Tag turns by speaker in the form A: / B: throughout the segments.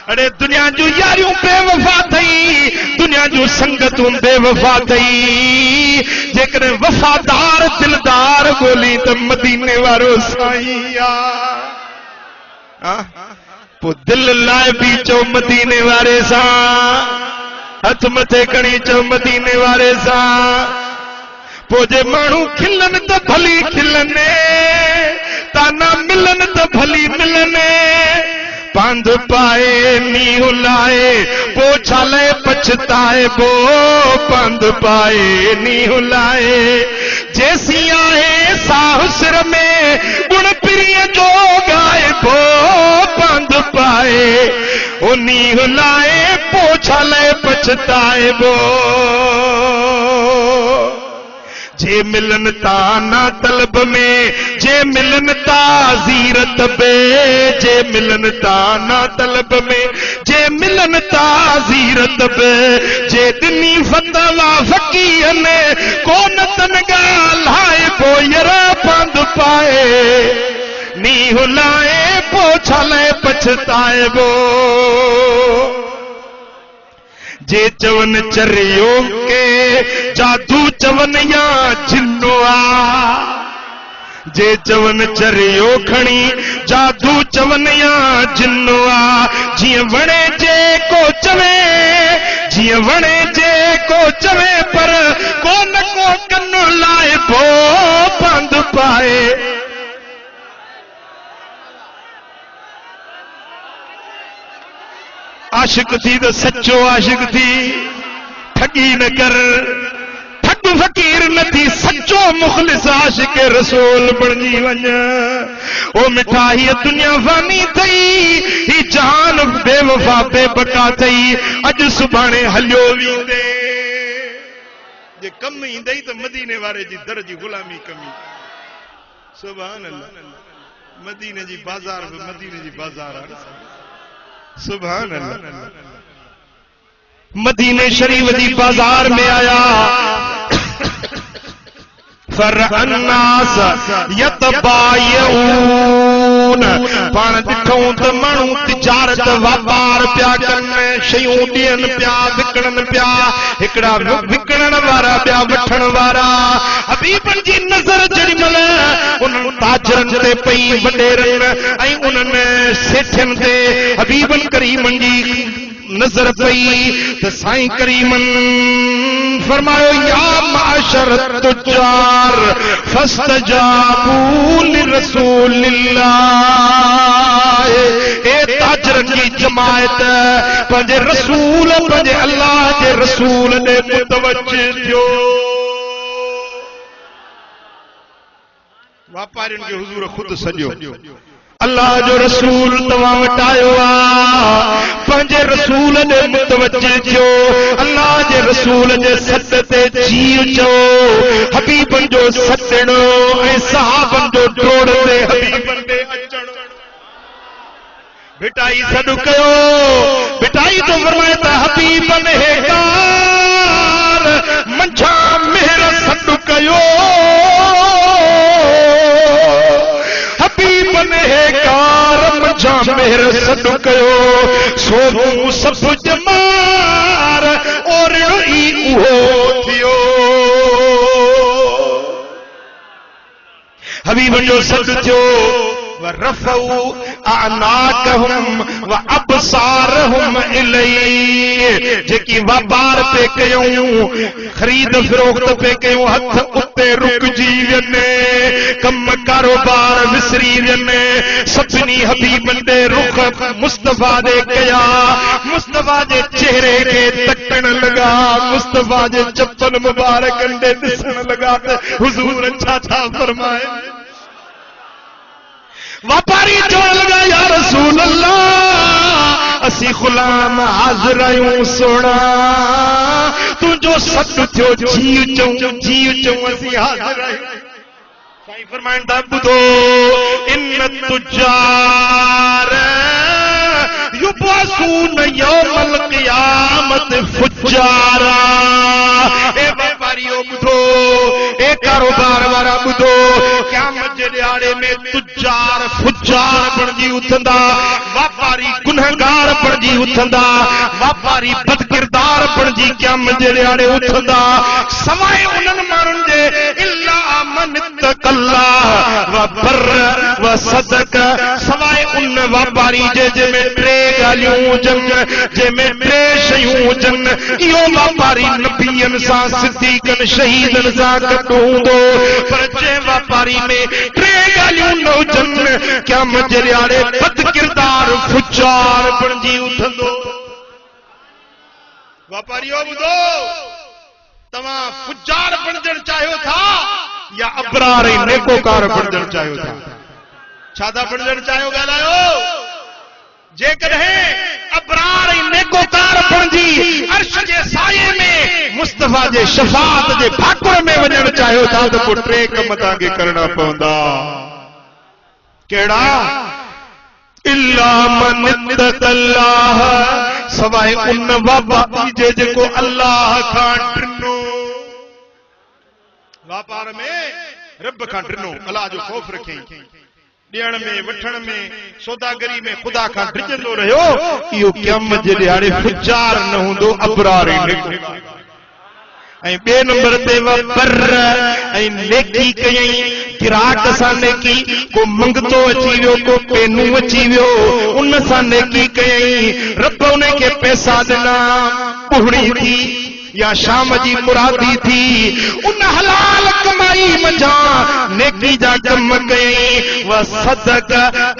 A: अरे दुनिया जो यारियों बेवफा थई, दुनिया जो संगतूं बेवफा थई, जेकर वफादार दिलदार बोली तो मदीने वारो साईं आ पो दिल लाए भी चो मदीने वारे सा, हथ मथे कणी चो मदीने वारे सा। पो जे मानू खिलन तो भली खिलने, ताना मिलन तो भली मिलने। पंध पाए नीहू लाए पोछा ले पछताए बो, पंध पाए नीहू लाए जैसी आए साहुसर में गुण प्रिय जो गाए बो, पंध पाए ओ नीहू लाए पोछा ले पछताए बो। जे मिलन ता ना तलब में, जे मिलन ता जीरत बे, जे मिलन ता ना तलब में, जे मिलन ता जीरत बे। जे दिनी फतवा फकीर ने कोन तनगा लाए बोयर, पंध पाए नीहू लाए पोछा ले पछताए बो। जे चवन चरियो के जादू चवन या जिन्नो आ, जे चवन चरियो खणी जादू चवन या जिन्नो आ। जिय वणे जे को चवे, जिय वणे जे को चवे, पर को न को कन्नो लाए बो, पंध पाए आशिक थी तो सच्चो आशिक थी, ठगी न कर ठग फकीर न थी, सच्चो मुखलिस आशिक रसूल बणजी वञ। ओ मिठाई दुनिया फानी थई, ही जान बेवफा बेबका थई, अज सुभाणे हलियो वींदे। जे कम ईंदई तो मदीने वारे जी दर जी गुलामी कमी। सुभान अल्लाह। मदीने जी बाजार में, मदीने जी बाजार सुभान अल्लाह। मदीने शरीफ जी बाजार में आया, फरअन्नास यतबायऊन, पाण ॾिठूं त माण्हू तिजारत वापार पिया कनि, शयूं ॾियनि पिया विकणनि पिया, हिकिड़ा विकणण वारा ॿिया वठण वारा। हबीबन जी नज़र जेॾीमहिल उन्हनि ताजरनि ते पई, वॾेरनि ऐं उन्हनि सेठनि ते हबीबन करीमन जी नज़र पई त साईं करीमन फरमायो, या माशर तुजार फस्तजाबू लिरसूलिल्लाह। ए ताजरन जी जमायत पंहिंजे रसूल, पंहिंजे अल्लाह जे रसूल ॾे मुतवज्जो थियो। वापारियुनि खे हुजूर खुद सॼो अल्लाह जो रसूल तव्हां वटि आयो आहे, पंहिंजे रसूल ॾे मुतवज्जो थियो। अल्लाह जे रसूल जे सॾ ते जी चओ, हबीबन जो सॾणो ऐं सहाबन जो डोड़ ते हबीबन ॾे अचणो। भिटाई सॾु कयो, भिटाई तो फरमाए त हबीबन हेकार मंझा मेहर सॾु कयो, हबीबन हेकार मंझा मेहर सॾु कयो। सोनू सभु जमार और ई उहो थियो। हबीबन जो सॾु थियो, वरफ़ऊ अनाकहुम व अबसारहुम इलैहि। जेकी वापार पे कयूं, खरीद फरोख्त पे कयूं, हथ उते रुकजी वञे, कम कारोबार विसरी वञे। सभिनी हबीबन दे रुख मुस्तफा दे कया, मुस्तफा जे चेहरे खे तकण लगा, मुस्तफा जे चप्पल मुबारकन दे ॾिसण लगा त हुजूर छा छा फरमाए। वापारी चवण लगा, या रसूल अल्लाह, असी गुलाम हाज़िर आहियूं सोना, तुंहिंजो सॾु थियो, जीव चऊं असी हाज़िर आहियूं। साईं फरमाइनि था, ॿुधो, इन तुजार युबअसून यौमल क़ियामत फुज्जारा। ए वापारियो ॿुधो, ए कारोबार वारा ॿुधो, क़यामत जे ॾियारे में तुजार फुज्जार फुजार बनजी उठंदा, वापारी गुनहगार बनजी उठंदा, वापारी बदकिरदार बनजी क़यामत जे ॾियारे उठंदा। सवाए उन्हनि माण्हुनि जे इल्ला मन तकल्ला व बर व सदक, सवाए उन वापारी जे जंहिंमें टे ॻाल्हियूं हुजनि, जंहिंमें टे शयूं हुजनि। इहो वापारी नबियनि सां सिद्दीक़नि शहीदनि सां गॾु हूंदो, पर जंहिं वापारी में टे ॻाल्हियूं न हुजनि क़यामत जे ॾियारे बदकिरदार फुजार बणिजी उठंदो। वापारियो ॿुधो, तव्हां फुजार बणजण चाहियो था या अबरार ऐं नेकोकार बणजण चाहियो था? छा था बणजण चाहियो? ॻाल्हायो। जेकॾहिं अबरार ऐं नेकोकार बणजी अर्श जे साये में मुस्तफा जे शफाअत जे भाकुर में वञण चाहियो था त पोइ टे कम तव्हांखे करणा पवंदा। कहिड़ा? इल्ला मन तक़ल्लाह, सवाइ उन वापारी जे जेको अल्लाह खां ड्रिनो। वापार में रब खां ड्रिनो, अल्लाह जो ख़ौफ़ रखई, ॾियण में वठण में सौदागरी में ख़ुदा खां ड्रिजंदो रहियो, इहो क़यामत जे ॾियारे फुजार न हूंदो, अबरार ऐं ऐं ॿिए नंबर ते बर ऐं नेकी कयई, गिराक सां नेकी, को मंगतो अची वियो, को पेनू अची वियो, उन सां नेकी कयई, रब उन खे पैसा ॾिना, ॿुहड़ी थी या शाम जी मुरादी थी, उन हलाल कमाई मंझां नेकी जा कम कयई। व सदक,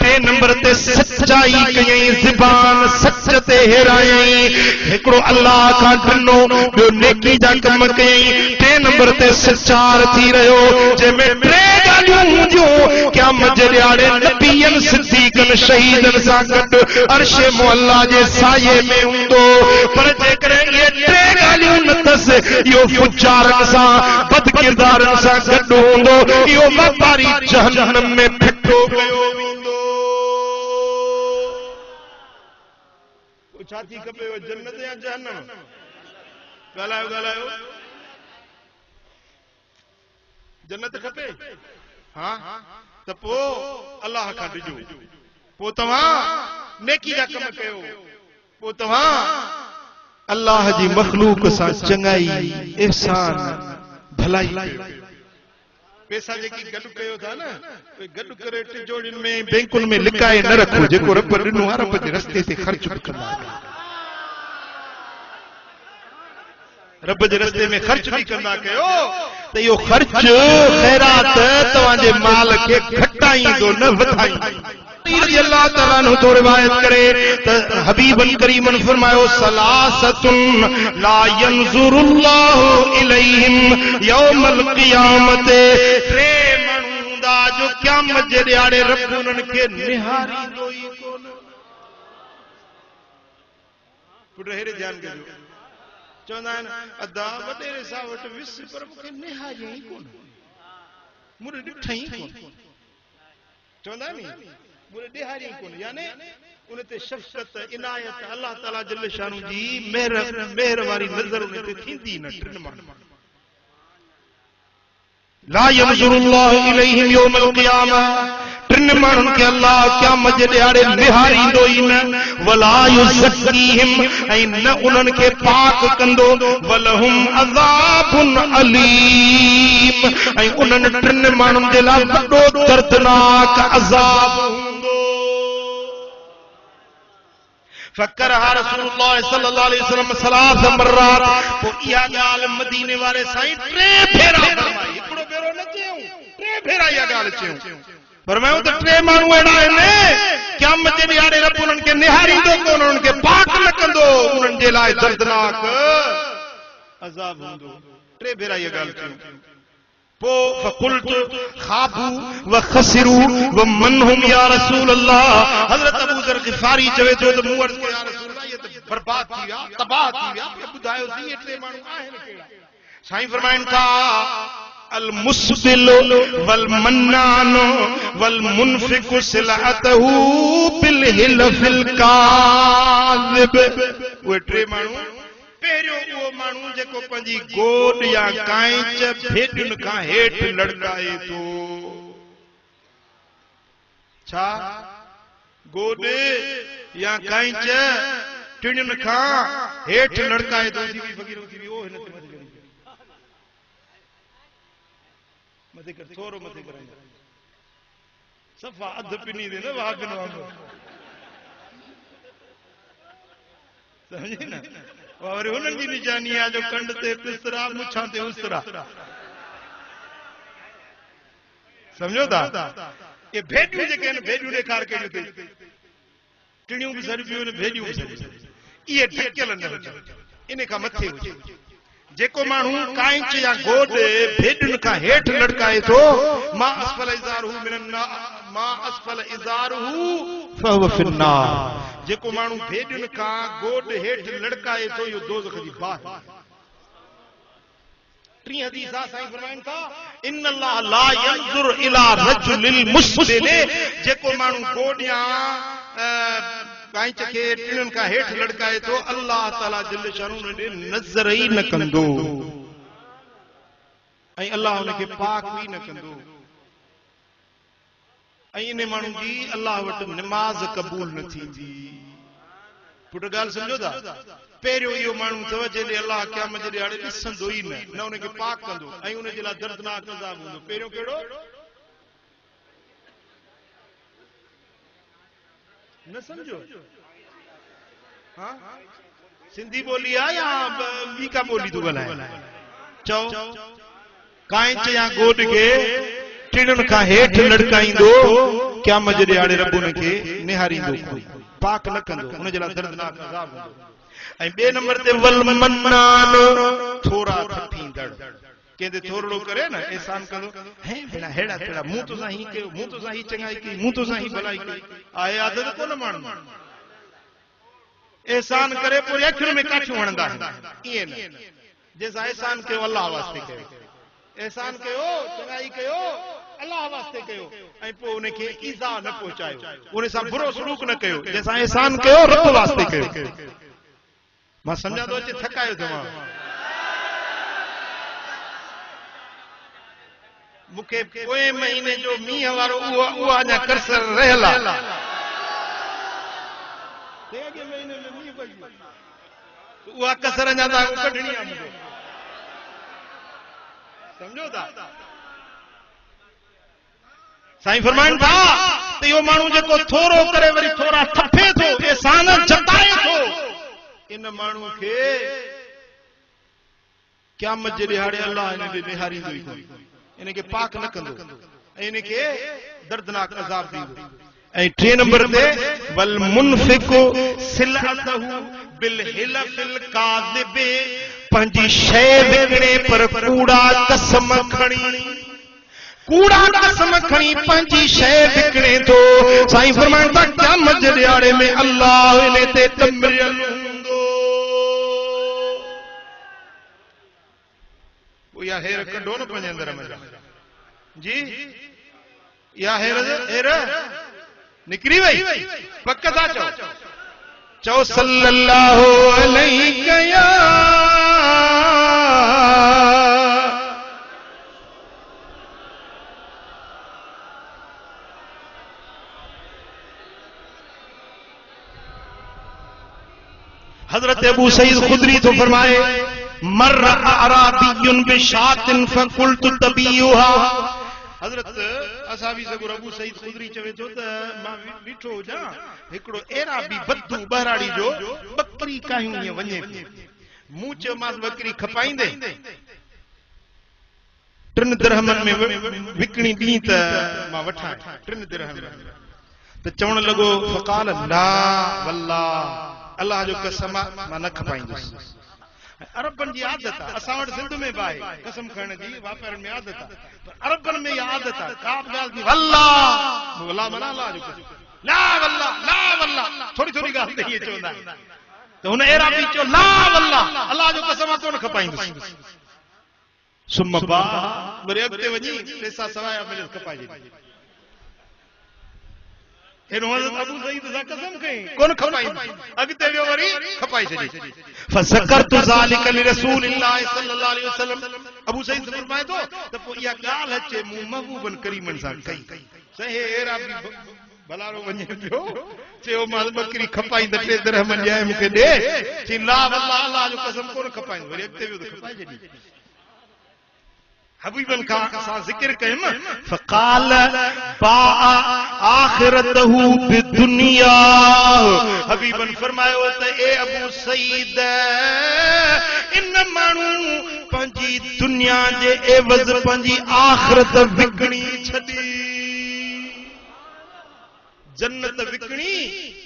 A: टे नंबर ते सच्चाई कयई, ज़बान सच ते हेरायई, हिकिड़ो अल्लाह खां ॾिनो, ॿियो नेकी जा कम कयई, टे नंबर ते सचार थी रहियो, जंहिंमें टे ॻाल्हियूं हूंदियूं क़यामत जे ॾियारे नबियनि सिद्दीक़नि शहीदनि सां गॾु अर्श मुअल्ला जे साये में हूंदो। पर जेकॾहिं इहे टे ॻाल्हियूं नथस, इहो फुजारनि सां बदकिरदारनि सां गॾु हूंदो, इहो वापारी जहन्नम में फिटो कयो वेंदो। छा थी खपेव, जन्नत या जहन्नम? ॻाल्हायो ॻाल्हायो। जन्नत खपे? हाँ, त पोइ अल्लाह खां ॾिजो, पोइ तव्हां नेकी जा कम कयो, पोइ तव्हां अल्लाह जी मखलूक सां चङाई, एहसान, भलाई कयो। पैसा जेकी गॾु कयो था न, गॾु करे टिजोड़ियुनि में बैंकुनि में लिकाए न रखो, जेको रब ॾिनो आहे रब जे रस्ते ते ख़र्च बि कंदा, रब जे रस्ते में ख़र्च बि कंदा कयो, त इहो ख़र्च ख़ैरात तव्हांजे माल खे घटाईंदो न वधाईंदो। अल्लाह ताला ने तो रिवायत करे त हबीबन करीमन फरमायो, सलासतुन ला यंजुरुल्लाहु इलैहिम यौमल क़ियामत, टे माण्हू हूंदा जो क़यामत जे ॾियारे रब उन्हनि खे निहारींदो ई कोन। पुट हेरे ध्यान कजो, चवंदा आहिनि अदा वॾेरे सां वटि विस, पर मूंखे निहारियई ई कोन, मूंखे ॾिठई कोन, चवंदा नी मुझे ॾेहारी कोन, यानी उन ते शफ़क़त, इनायत, अल्लाह ताला जल्ल शानु जी मेहर वारी नज़र उन ते थींदी न। टिन माण्हू ला यंजुरुल्लाहु इलैहिम यौमल क़ियामा, टिन माण्हुनि खे अल्लाह क़यामत जे ॾियारे निहारींदो ई न, वला युज़क्कीहिम, ऐं न उन्हनि खे पाक कंदो, वलहुम अज़ाबुन अलीम, ऐं उन्हनि टिन माण्हुनि जे लाइ वॾो दर्दनाक अज़ाब हूंदो। फकरहा रसूलुल्लाह सल्लल्लाहु अलैहि वसल्लम सलास मर्रात, पोइ इहा ॻाल्हि मदीने वारे साईं टे भेरा फरमाई, हिकिड़ो भेरो न चयूं, टे भेरा इहा ॻाल्हि चयूं। फरमायो त टे माण्हू अहिड़ा आहिनि क़यामत जे ॾियारे रब उन्हनि खे निहारींदो कोन, उन्हनि खे पाक न कंदो, उन्हनि जे लाइ दर्दनाक अज़ाब हूंदो। टे भेरा इहा ॻाल्हि चयूं। पोइ फकुल्तु खाबू व खसिरू व मन हुम या रसूल अल्लाह, हज़रत अबू ज़र ग़िफ़ारी चवे थो त मूं अर्ज़ कयो या रसूल अल्लाह, ये त बर्बाद थी विया, तबाह थी विया, ॿुधायो सी इहे टे माण्हू आहिनि कहिड़ा? साईं फरमाइनि था अल मुस्बिल वल मन्नान वल मुनफिकु सिलअतहु बिल हिलफिल काज़िब। उहे टे माण्हू, पहिरियों उहो माण्हू जेको पंहिंजी गोॾ या कांच भेॾुनि खां हेठि लड़काए थो,
B: छा गोद या कांच टिणिन खां हेठ लड़काए तो थी फकीर थी ओ हिन ते मथे कर थोरो मथे कर सफ़ा अध पिनी दे न वागन वांगुर समझे ना और उन्हनि जी निशानी आहे जो कंड ते तिसरा मुछां ते उसरा समझो था ये भेडियूं जेके आहिनि भेडियूं ॾेखार कयूं अथई टिणियूं बि सरबियूं आहिनि भेडियूं बि सरबियूं इहे ढकियल न हुजनि इन खां मथे हुजे जेको माण्हू कांच या गोद भेडियुनि खां हेठि लड़काए थो मां असफल इज़ारुहु फहुव फिन्नार जेको माण्हू भेडियुनि खां गोद हेठि लड़काए थो इहो दोज़ख जी बाहि 3 हदीस साईं फरमाइनि था इन अल्लाह ला यंजुर इला रजुलिल मुस्बिल जेको माण्हू गोद या कांच खे टिणियुनि खां हेठि लड़काए थो अल्लाह ताला जल शानू ॾे नज़र ई न कंदो ऐं अल्लाह हुनखे पाक बि न कंदो ऐं इन माण्हू जी अल्लाह वटि निमाज़ क़बूल न थींदी पुट ॻाल्हि सम्झो था पहिरियों इहो माण्हू अथव जॾहिं अल्लाह क़यामत जे ॾियारे ॾिसंदो ई न हुनखे पाक कंदो ऐं हुनजे लाइ दर्दनाक अज़ाब हूंदो पहिरियों कहिड़ो न समझो हाँ सिंधी बोली है या ॿी का बोली तू ॻाल्हाए चओ कांच या गोद के टिणियुनि खां हेठि लड़काईंदो क़यामत जे ॾियारे रब हुनखे निहारींदो पाक न कंदो हुनजे लाइ दर्दनाक अज़ाब हूंदो ऐं ॿिए नंबर ते वल मन्नान थोरा ठठींदड़ कंहिंते थोरो करे न एहसान कंदो हे भेड़ा हेड़ा तेड़ा मूं तोसां ही कयो मूं तोसां ही चङाई कई मूं तोसां ही भलाई कई आहे आदत कोन माण्हू एहसान करे पोइ अखियुनि में काठियूं हणंदा ईअं न जंहिंसां एहसान कयो अल्लाह वास्ते कयो एहसान कयो चङाई कयो अल्लाह वास्ते कयो ऐं पोइ उनखे ईज़ा न पहुचायो उन सां बुरो सलूक न कयो जंहिंसां एहसान कयो रब वास्ते कयो मां सम्झा थो अचे थकायो तव्हां मूंखे पोइ महीने जो मींहं वारो उहा अञा कसर रहियल आहे उहा कसर अञा कढणी आहे मूंखे समझो था साईं फरमाइनि था त इहो माण्हू जेको थोरो करे वरी थोरा थफे थो एहसान जताए थो इन माण्हू खे क़यामत जे ॾिहाड़े अल्लाह इन खे निहारींदो ई कोन इनके पाक न कंदो इनके दर्दनाक अज़ाब दींदो ऐं 3 नंबर ते वल मुनफिकु सिलअतहु बिल हिलफिल काज़िब पंहिंजी शइ विकिणे पर कूड़ा कसम खणी पंहिंजी शइ विकिणे थो साईं फरमाइनि था क़यामत जे ॾियारे में अल्लाह इन ते तमरियल हूंदो या हेर कढो न पंहिंजे अंदर में जी या हेर निकिरी वई पक था चओ सल्लल्लाहु अलैहि या हजरत अबू सईद खुदरी तो फरमाए मर अराबियुन बिशातिन फकुल्तु तबीयुहा हजरत असाबी सगुर अबू सईद खुदरी चवे तो त मां ॾिठो जा हिकड़ो एराबी बद्दू बहराड़ी जो बकरी कायूं ये वञे मूं चयो मां बकरी खपाईंदे 3 दिरहमन में विकणी दी त मां वठां 3 दिरहम त चवण लॻो फकाल ला वल्लाह अल्लाह जो कसम मां न खपाईंदुसि अरबन जी आदत है असां वटि सिंध में बि आहे कसम खणण जी वापारनि में आदत आहे पर अरबन में इहा आदत आहे का बि ॻाल्हि थी वल्लाह माना अल्लाह जो कसम ला वल्लाह थोरी थोरी ॻाल्हि ते हीअं चवंदा आहिनि त हुन अहिड़ा बि चयो ला वल्लाह अल्लाह जो कसम कोन खपाईंदुसि सुम बा वरी अॻिते वञी पैसा सवाया मिले खपाइजे अबू सईद सां कसम खई कोन खपाईंदुसि अॻिते वियो वरी खपाई छॾी फज़करतु ज़ालिका लिरसूलिल्लाह सल्लल्लाहु अलैहि वसल्लम अबू सईद फरमाए थो त पोइ इहा ॻाल्हि अचे मूं महबूबन करीमन सां कई सही अहिड़ा भलारो वञे पियो चयो मां बकरी खपाई त 3 दिरहम ॾियां मूंखे ॾे चई ला वल्लाह अल्लाह जो कसम कोन खपाई वरी अॻिते वियो त खपाई जॾी हबीबन का सा जिक्र कयम
A: फकाल बा आखिरतहु बिदुनिया
B: हबीबन फरमायो त ए अबू सईद इन मानू पंजी दुनिया जे एवज़ पंजी आखिरत विकणी छडी जन्नत विकणी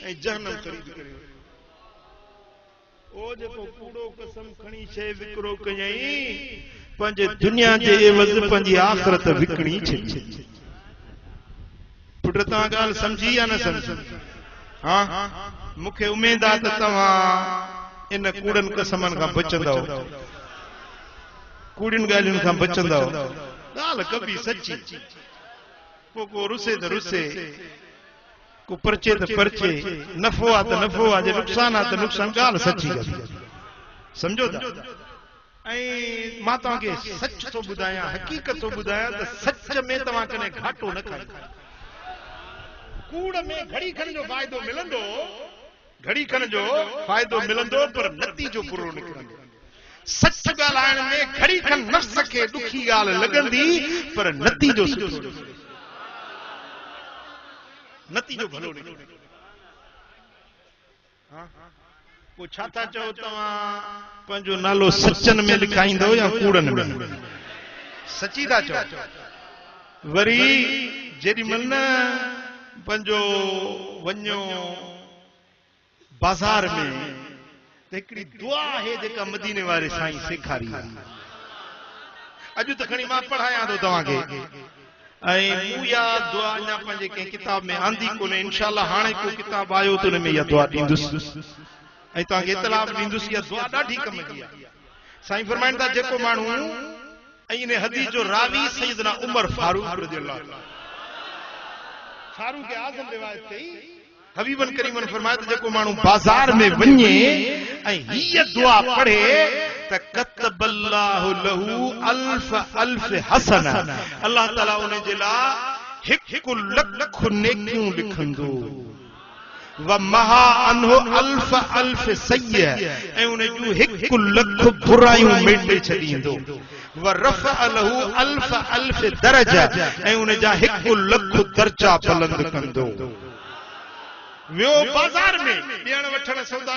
B: ऐं जहन्नम खरीद करियो ओ जेको कूड़ो कसम खणी शे विकरो कयई पंजे दुनिया जे एवज़ पंजी आखिरत विकणी छडी पुट तव्हां ॻाल्हि समझी या न समझी हां मूंखे उम्मीद आहे त तव्हां इन कूड़न कसमन खां बचंदव कूड़िन ॻाल्हियुनि खां बचंदव ॻाल्हि कबी सची को रुसे त रुसे को परचे त परचे नफ़ो आहे त नफ़ो आहे जे नुक़सान आहे त नुक़सान ॻाल्हि सची आहे समझो था ऐं मां तव्हांखे सच थो ॿुधायां हक़ीक़त थो ॿुधायां त सच में तव्हां कॾहिं घाटो न खाईंदा कूड़ में घड़ी खण जो फ़ाइदो मिलंदो घड़ी खण जो फ़ाइदो मिलंदो पर नतीजो बुरो निकिरंदो सच ॻाल्हाइण में घड़ी खण नफ़्स खे ॾुखी ॻाल्हि लॻंदी पर नतीजो सुठो नतीजो भलो निकिरंदो पोइ छा था चओ तव्हां पंहिंजो नालो सचन में लिखाईंदो या कूड़न में सची था चओ वरी जेॾी महिल न पंहिंजो वञो बाज़ार में त हिकिड़ी दुआ आहे जेका मदीने वारे साईं सेखारी अॼु त खणी मां पढ़ायां थो तव्हांखे ऐं मूं इहा दुआ अञा पंहिंजे कंहिं किताब में आंदी कोन्हे इंशाअल्लाह हाणे को किताब आयो त हुन में इहा दुआ ॾींदुसि ऐं तव्हांखे इतलाह ॾींदुसि इहा दुआ ॾाढी कम जी आहे साईं फरमाइनि था जेको माण्हू ऐं इन हदीस जो रावी सैयदना उमर फारूक रज़ियल्लाहु फारूक आज़म रिवायत कई हबीबन करीमन फरमाया त जेको माण्हू बाज़ार में वञे ऐं हीअ दुआ पढ़े त कतबल्लाहु लहू अल्फ अल्फ हसना अल्लाह ताला उन जे लाइ हिकु लख नेकियूं लिखंदो व महा अनहु अल्फ अल्फ सय्य ऐं उन जूं हिकु लख बुरायूं मेटे छॾींदो व रफ़अ लहू अल्फ अल्फ दरजा ऐं उन जा हिकु लख दर्जा बुलंद कंदो वियो बाज़ार में ॾियण वठण सौदा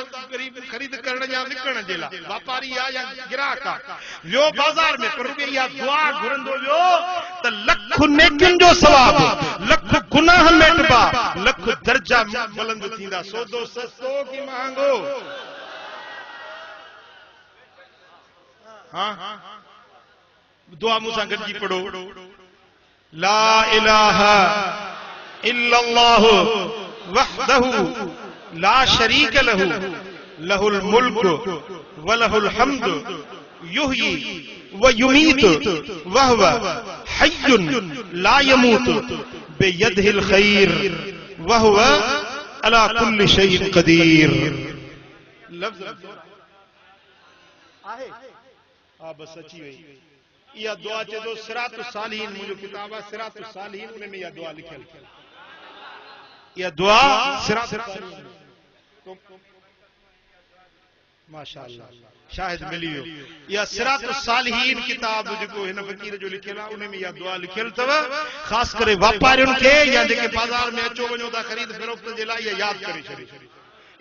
B: ख़रीद करण या विकण जे लाइ वापारी आहे या गिराक आहे वियो बाज़ार में पर इहा दुआ घुरंदो वियो त लख नेकियुनि जो सवाबु लख गुनाह मेटबा लख दर्जा बुलंद थींदा सौदो सस्तो की महांगो हां दुआ मूंसां गॾिजी पढ़ो ला इलाहा इल्लल्लाहु वहदहु ला शरीक लहु लहुल मुल्क व लहुल हम्द युहयी व युमीत व हुव हय्युन ला यमूत बियदिहिल खैर व हुव अला कुल्लि शैइन कदीर लफ्ज़ आहे हां बस अची वई इहा दुआ चए थो सिरातुस सालिहीन मुंहिंजो किताब आहे सिरातुस सालिहीन उन में इहा दुआ लिखियल यह दुआ माशाअल्लाह शाहिद मिली वियो यह सिरातुस सालिहीन किताब जेको हिन फ़कीर जो लिखियल आहे उन में इहा दुआ लिखियल अथव ख़ासि करे वापारियुनि खे या जेके बाज़ार में अचो वञो था ख़रीद फ़रोख्त जे लाइ इहा यादि करे छॾे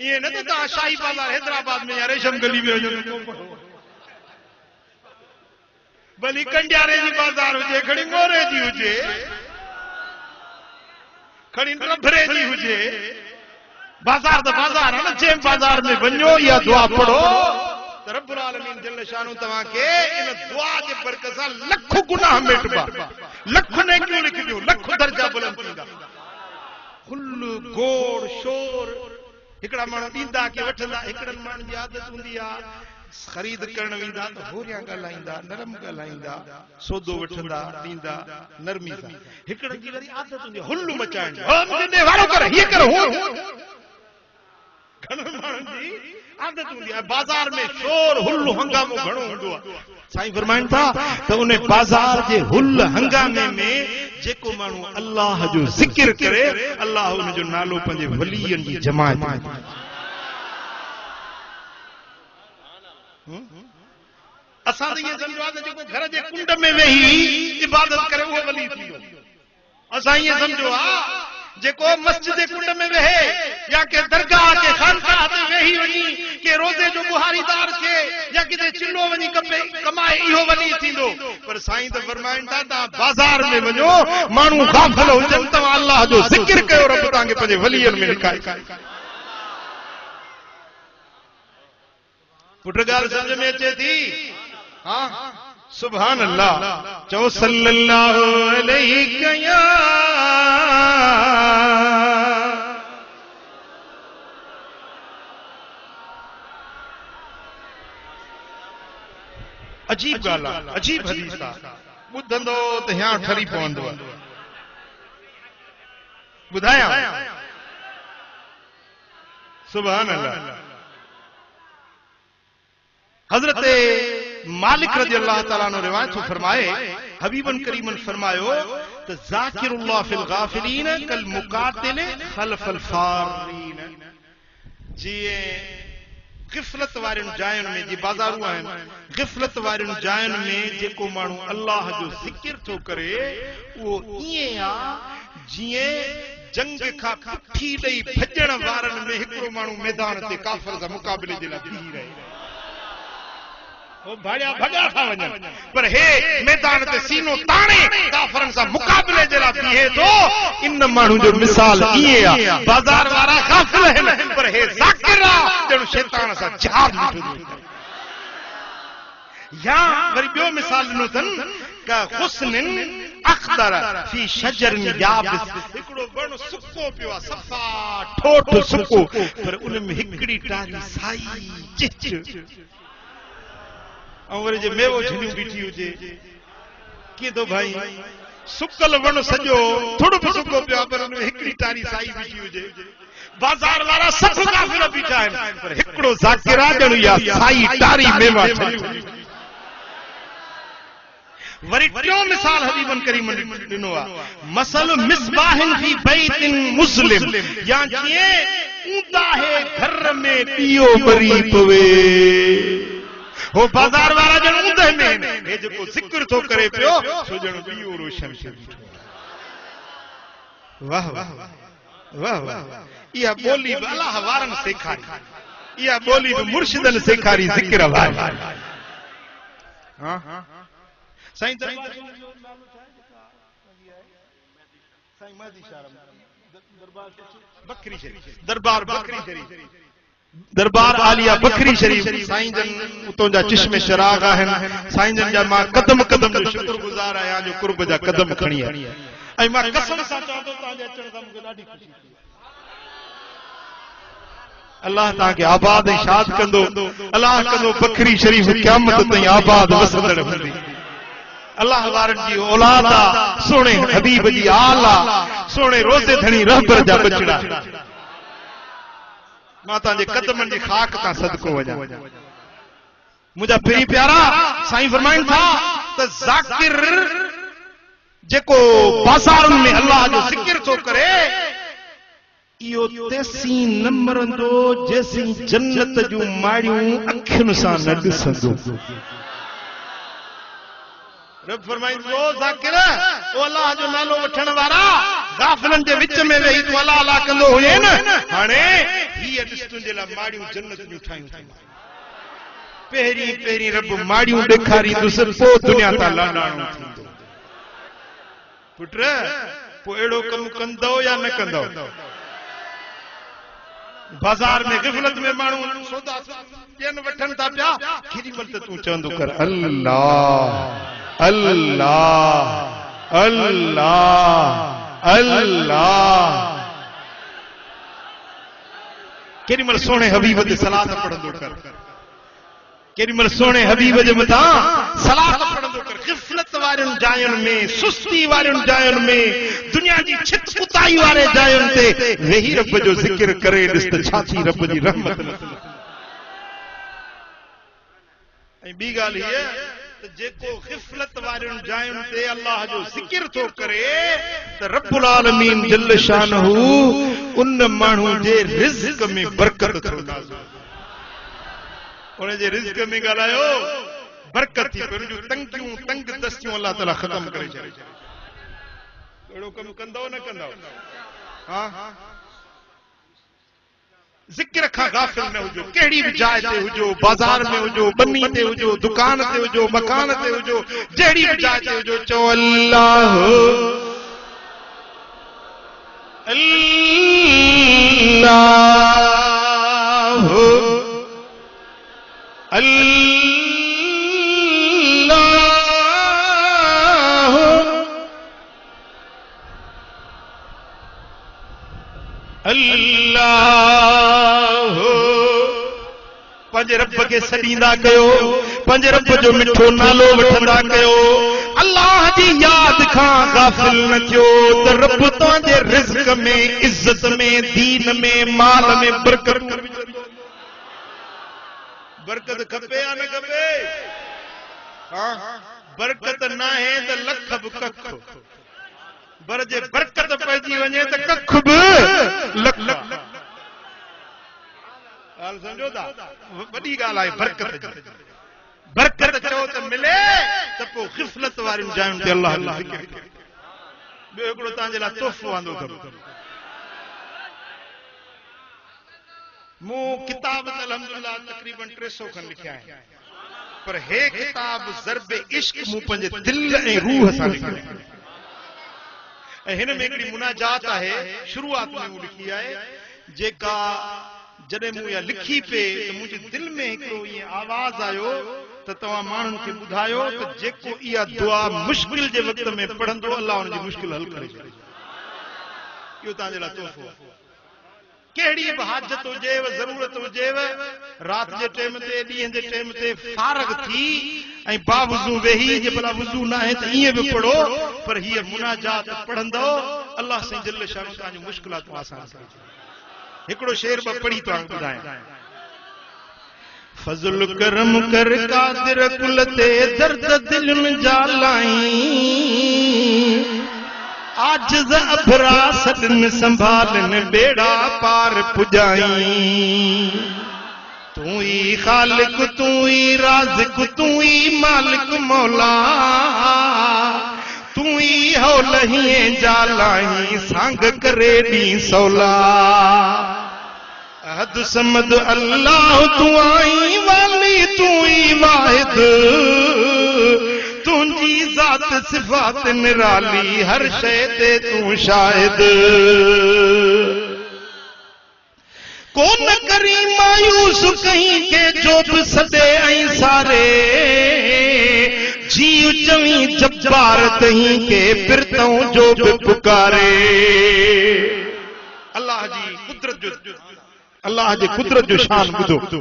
B: ईअं न त तव्हां शाही बाज़ार हैदराबाद में या रेशम गली में वञो भली कंडियारे जी बाज़ार हुजे खणी मोरे जी हुजे खणी लभरे जी हुजे बाज़ार त बाज़ार आहे न जंहिं बाज़ार में वञो इहा दुआ पढ़ो त रब्बुल आलमीन जल शानु तव्हांखे इन दुआ जे बरकत सां लख गुनाह मेटबा लख नेकियूं लिखिजो लख दर्जा बुलंद थींदा खुल गोड़ शोर हिकिड़ा माण्हू ॾींदा के वठंदा हिकिड़नि माण्हुनि जी आदत हूंदी आहे ख़रीद करण वेंदा त होरियां ॻाल्हाईंदा नरम ॻाल्हाईंदा सौदो वठंदा ॾींदा नरमी सां हिकिड़नि जी वरी आदत हूंदी आहे हुल्लू मचाइण घणनि माण्हुनि जी आदत हूंदी आहे बाज़ार में शोर हुल हंगामो घणो हूंदो आहे साईं फरमाइनि था त उन बाज़ार जे हुल हंगामे में जेको माण्हू अल्लाह जो ज़िक्र करे अल्लाह उन जो नालो पंहिंजे वलीअनि जी जमायत में असां त ईअं सम्झो आहे त जेको घर जे कुंड में वेही इबादत करे उहो वली थींदो असां ईअं सम्झो आहे जेको मस्जिद जे कुंड में वेहे या के दरगाह के खानकाह ते वेही वञी के रोज़े जो बुहारीदार थे या किथे चिल्लो वञी कमाए इहो वली थींदो पर साईं त फरमाइनि था तव्हां बाज़ार में वञो माण्हू गाफ़िल हुजनि तव्हां अल्लाह जो ज़िक्र कयो रब तव्हांखे पंहिंजे वलीअनि में लिकाए पुट ॻाल्हि सम्झ में अचे थी हाँ सुभान अल्लाह चओ सल्लल्लाहु अलैहि या अजीब ॻाल्हि आहे अजीब हदीस आहे ॿुधंदो त हीअं ठरी पवंदो ॿुधायां सुभान अल्लाह हज़रत मालिक रज़ी अल्लाह ताला ने रिवायत फरमाए हबीबन करीमन फरमायो त ज़ाकिरुल्लाह फिल गाफिलीन कल मुकातिल खलफल फारीन जिए गिफ़लत वारियुनि जायुनि में जी बाज़ारूं आहिनि गिफ़लत वारियुनि जायुनि में जेको माण्हू अल्लाह जो ज़िक्र थो करे उहो ईअं आहे जीअं जंग खां पुठी ॾेई भॼण वारनि में हिकिड़ो माण्हू मैदान ते काफ़िर सां मुक़ाबले जे लाइ बीही रहे भाड़िया भॻा था वञनि पर हे मैदान ते सीनो ताणे काफ़रनि सां मुक़ाबले जे लाइ बीहे थो इन माण्हू जो मिसाल ईअं आहे बाज़ार वारा काफ़िर आहिनि पर हे ज़ाकिर आहे ॼणु शैतान सां जिहाद वेठो थो करे या वरी ॿियो मिसाल ॾिनो अथनि का हुस्निन अख़्दर फी शजरिन याबिस हिकिड़ो वण सुको पियो आहे सफ़ा ठोठ सुको पर उन में हिकिड़ी टारी साई चिच ऐं वरी जे मेवो झिलियूं बीठी हुजे कीअं थो भाई सुकल वण सॼो थोरो बि सुको पियो आहे पर हुन में हिकिड़ी टारी साई बीठी हुजे बाज़ार वारा सभु काफ़िर बीठा आहिनि पर हिकिड़ो ज़ाकिर आहे ॼणु इहा साई टारी मेवा वरी टियों मिसाल हबीबन करीमन ॾिनो आहे मसल मिसबाहिन फी बैतिन मुस्लिम या जीअं ऊंदा है घर में ॾीओ ॿरी पवे हो बाज़ार वारा ॼण ऊंदे में हे जेको ज़िक्र थो करे पियो सो ॼण ॾीओ रोशन थियो वाह वाह वाह वाह इहा ॿोली बि अलाह वारनि सेखारी इहा ॿोली बि मुर्शिदनि सेखारी ज़िक्र वारी हां साईं दरबार बकरी शरीफ दरबार आलिया बकरी शरीफ साईं जन उतों जा चश्मे शराग आहिनि साईं जन जा मां कदम कदम जो शुक्रगुज़ार आहियां जो कुर्ब जा कदम खणी आहियां ऐं मां कसम सां चवां थो तव्हांजे अचण सां मूंखे ॾाढी ख़ुशी थी अल्लाह तव्हांखे आबाद ऐं शाद कंदो अल्लाह कंदो बकरी शरीफ क़यामत ताईं आबाद वसंदड़ हूंदी अल्लाह वारनि जी औलाद आहे सोणे हबीब जी आल आहे सोणे रोज़े धणी रहबर जा बचड़ा मां तव्हांजे कदमनि जी खाक तां सदको वञा मुंहिंजा पहिरीं प्यारा साईं फरमाइनि था त ज़ाकिर जेको बाज़ारुनि में अल्लाह जो ज़िक्र थो करे इहो तेसीं न मरंदो जेसीं जन्नत जूं माड़ियूं अखियुनि सां न ॾिसंदो रब फरमाईंदो ज़ाकिर ओ अल्लाह जो नालो वठण वारा गाफ़िलनि जे विच में वेही तूं अल्लाह अल्लाह कंदो हुजे न हाणे हीअ ॾिस तुंहिंजे लाइ माड़ियूं जन्नत जूं ठाहियूं अथई पहिरीं पहिरीं रब माड़ियूं ॾेखारींदुसि पोइ दुनिया तां लाॾाणो थींदो पुट पोइ अहिड़ो कमु कंदो या न कंदो बाज़ार में गिफ़लत में माण्हू सौदा ॾियनि वठनि था पिया केॾी महिल त तूं चवंदो कर अल्लाह अल्लाह अल्लाह अल्लाह केॾी महिल सोणे हबीब ते सलात पढ़ंदो कर केॾी महिल सोणे हबीब जे मथां सलात पढ़ंदो कर गिफ़लत वारियुनि जायुनि में सुस्ती वारियुनि जायुनि में दुनिया जी छित कुताई वारे जायुनि ते वेही रब जो ज़िक्र करे ॾिस त छा थी रब जी रहमत ॿी ॻाल्हि हीअ त जेको ग़िफ़लत वारियुनि जायुनि ते अल्लाह जो ज़िक्र थो करे त रब्बुल आलमीन जल शानहू उन माण्हू जे रिज़्क़ में बरकत थो नाज़िल उन जे रिज़्क़ में ॻाल्हायो बरकत थी पई जो तंगियूं तंग दस्तियूं अल्लाह ताला ख़त्म करे छॾे अहिड़ो कमु कंदव न कंदव हा ज़िक्र खां गाफ़िल न हुजो कहिड़ी बि जाइ ते हुजो बाज़ार में हुजो बनी ते हुजो दुकान ते हुजो मकान ते हुजो जहिड़ी बि जाइ ते हुजो चओ अल्लाह अल्लाह अल्लाह पंहिंजे रब खे सॾींदा कयो पंहिंजे रब जो मिठो नालो वठंदा कयो अल्लाह जी यादि खां गाफ़िल न थियो त रब तव्हांजे रिज़्क़ में इज़त में दीन में माल में बरकत बरकत खपे या न खपे हाँ बरकत न आहे त लख बि कख पर जे बरकत पइजी वञे त कख बि लख ॻाल्हि सम्झो था वॾी ॻाल्हि आहे बरकत बरकत चओ त मिले त पोइ ग़िफ़लत वारियुनि जायुनि ते अल्लाह जो ज़िक्र ॿियो हिकिड़ो तव्हांजे लाइ तोहफ़ो आंदो अथमि मूं किताब त अल्हम्दुलिल्लाह तक़रीबन 300 खनि लिखिया आहिनि पर हे किताब ज़र्ब इश्क मूं पंहिंजे दिल ऐं रूह सां लिखियो ऐं हिन में हिकिड़ी मुनाजात आहे शुरूआत में मूं लिखी आहे जेका जॾहिं मूं इहा लिखी पे त मुंहिंजे दिल में हिकिड़ो ईअं आवाज़ आयो त तव्हां माण्हुनि खे ॿुधायो त जेको इहा दुआ मुश्किल जे वक़्त में पढ़ंदो अल्लाह हुन जी मुश्किल हल करे छॾे इहो तव्हांजे लाइ तोहफ़ो कहिड़ी बि हाजत हुजेव ज़रूरत हुजेव राति जे टाइम ते ॾींहं जे टाइम ते फारग थी ऐं बावज़ू वेही जे भला वज़ू न आहे त ईअं बि पढ़ो पर हीअ मुनाजात पढ़ंदो अल्लाह साईं जल शान तव्हांजूं मुश्किलातूं आसान करे छॾे हिकिड़ो शेर ॿ पढ़ी तव्हांखे ॿुधायां फज़ल करम कर कादिर कुल ते दर्द दिल में जालाई आजिज़ अभरा सदन संभालन बेड़ा पार पुजाई तू ही खालिक तू ही राज़िक तू ही मालिक मौला तू ही हो लही जालाई सांग करे दी सौला अहद समद अल्लाह तू आई वाली तू ही वाहिद तुझी ज़ात सिफ़ात निराली हर शय ते तू शाहिद कोन करी मायूस कहीं के जो बि सदे ऐं सारे जीव चवी जब्बार तहीं के फिरतों जो बि पुकारे अल्लाह जी कुदरत जो अल्लाह जे कुदरत जो शान ॿुधो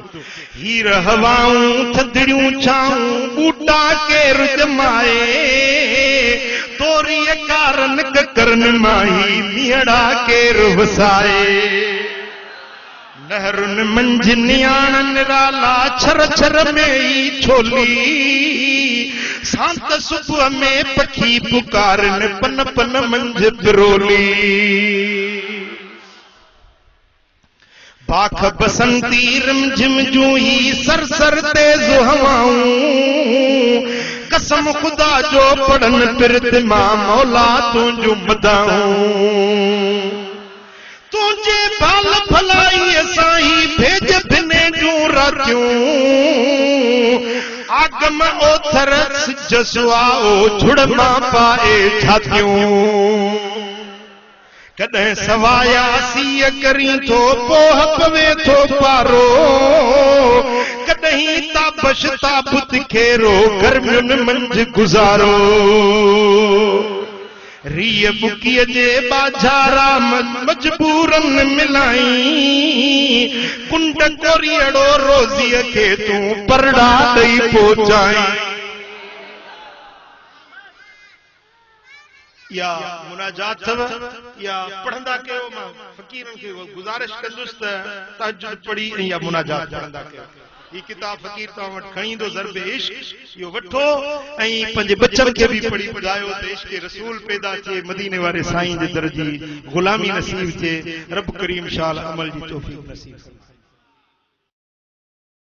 B: हीर हवाऊं थधिड़ियूं छाऊं बूटा केर जमाए तोरी कारन करन माही मीड़ा केर वसाए नहरुन मंझ नियाणन राला छर छर में ई छोली सांत सुबह में पखी पुकारन पन पन मंझ बिरोली पाख बसंती रिमझिम जूं ही सरसर तेज हवाऊं कसम खुदा जो पढ़न पिरत मां मौला तुझूं मदाऊं तुझे बाल भलाई साईं भेज भिने जूं रातियूं आगम ओथर सिज सुआओ झुड़ मां पाए छातियूं कॾहिं सवाया सीअ करी थो पोह पवे थो पारो कॾहिं ताबश ताबुत खेरो गर्मियुनि मंझ गुज़ारो रीअ बुकीअ जे बाजारा मजबूरन मिलाई कुंड कोरियड़ो रोज़ीअ खे तूं परड़ा ॾेई पहुचाई या मुनाजात या पढ़ंदा कयो मां फ़कीरनि खे गुज़ारिश कंदुसि त तहज्जुद पढ़ी या मुनाजात पढ़ंदा कयो ये किताब फकीर तो वट खणी दो ज़र्ब इश्क यो वठो ऐं पंहिंजे बच्चन के भी पढ़ी ॿुधायो त इश्क रसूल पैदा थे मदीने वाले साईं जे दर जी गुलामी नसीब थे रब करीम शाल अमल जी तौफीक नसीब